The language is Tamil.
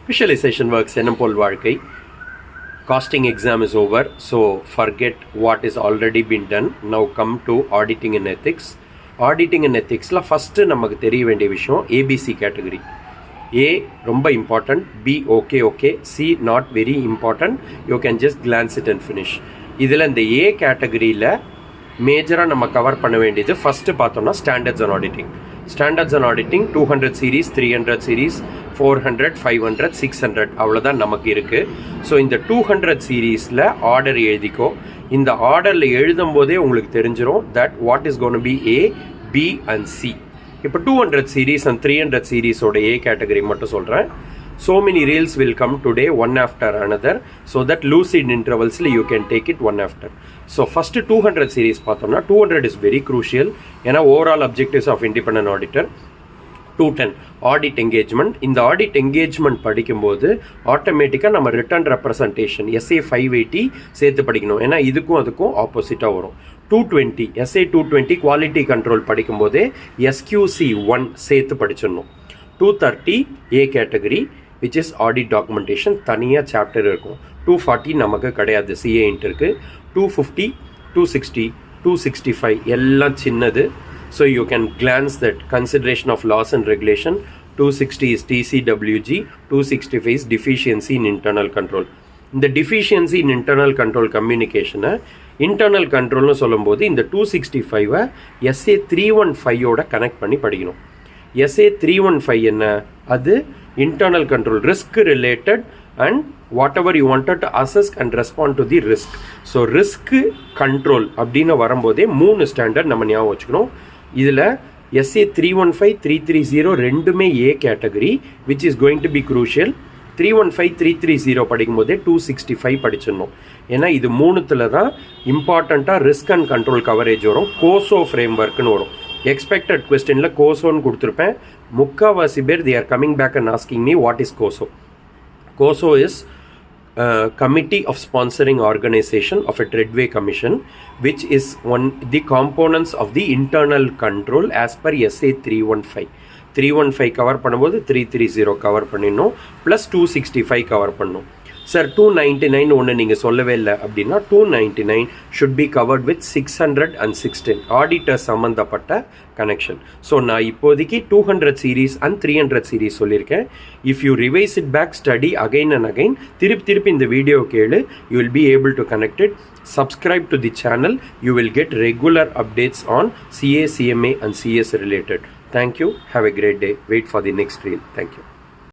Visualization works எண்ணம் போல் வாழ்க்கை. Costing exam is over, so forget what is already been done. Now come to auditing and ethics. Auditing and ethics la first நமக்கு தெரிய வேண்டிய விஷயம் ABC category. A ரொம்ப important, B okay, C not very important. You can just glance it and finish. இதில் இந்த A categoryல மேஜராக நம்ம கவர் பண்ண வேண்டியது ஃபஸ்ட்டு பார்த்தோம்னா standards and auditing. Standards and auditing 200 series, 300 series, 400, 500, 600 அவ்வளோதான் நமக்கு இருக்குது. ஸோ இந்த 200 சீரீஸில் ஆர்டர் எழுதிக்கோ. இந்த ஆர்டரில் எழுதும் போதே உங்களுக்கு தெரிஞ்சிடும் that what is gonna be A, B and C. இப்போ 200 சீரீஸ் அண்ட் 300 சீரீஸோட A கேட்டகரி மட்டும் சொல்கிறேன். So many reels will come today one after another, so that lucid intervals you can take it one after. So first 200 series பார்த்தோம்னா 200 is very crucial. ஏன்னா overall objectives of independent auditor. 210 audit engagement. இந்த audit engagement படிக்கும்போது ஆட்டோமேட்டிக்காக நம்ம ரிட்டர்ன் ரெப்ரசன்டேஷன் SA 580 சேர்த்து படிக்கணும். ஏன்னா இதுக்கும் அதுக்கும் ஆப்போசிட்டாக வரும். 220 SA 220 குவாலிட்டி கண்ட்ரோல் படிக்கும்போதே SQC 1 சேர்த்து படிச்சிடணும். 230 A category which is audit documentation தனியாக சாப்டர் இருக்கும். 240 நமக்கு கிடையாது, CA இன்ட்டு 250, 260, 265 எல்லாம் சின்னது. So you can glance that consideration of laws and regulation. 260 is TCWG, 265 is deficiency in internal control. இந்த deficiency in internal control கம்யூனிகேஷனை இன்டர்னல் கண்ட்ரோல்னு சொல்லும்போது இந்த 265 SA 315ஓட கனெக்ட் பண்ணி படிக்கணும். SA 315 என்ன? அது internal control, risk related and whatever you wanted to assess and respond to the risk. So risk control அப்படின்னு வரும்போதே 3 ஸ்டாண்டர்ட் நம்ம ஞாபகம் வச்சுக்கணும். இதில் SA 315, 330 ரெண்டுமே A category which is going to be crucial. 315, 330 படிக்கும்போதே 265 படிச்சிடணும். ஏன்னா இது மூணுத்தில் தான் இம்பார்ட்டண்ட்டாக ரிஸ்க் அண்ட் கண்ட்ரோல் கவரேஜ் வரும். கோசோ ஃப்ரேம் ஒர்க்குன்னு வரும். எக்ஸ்பெக்டட் கொஸ்டினில் கோசோன்னு கொடுத்துருப்பேன். முக்கால்வாசி பேர் they are coming back and asking me what is COSO. COSO is Committee of Sponsoring Organization of a Treadway Commission, which is the components of the internal control as per SA 315. 315 cover பண்ணும்போது 330 கவர் பண்ணிடணும், ப்ளஸ் 265 கவர் பண்ணணும். சார் 299 ஒன்று நீங்கள் சொல்லவே இல்லை அப்படின்னா 299 should be covered with 616 auditor சம்மந்தப்பட்ட கனெக்ஷன். ஸோ நான் இப்போதைக்கு 200 சீரீஸ் அண்ட் 300 சீரீஸ் சொல்லியிருக்கேன். If you revise it back, study again and again, திருப்பி இந்த வீடியோ கேளு, you will be able to connect it. Subscribe to the channel. You will get regular updates on CA, CMA and CS related. Thank you. Have a great day. Wait for the next reel. Thank you.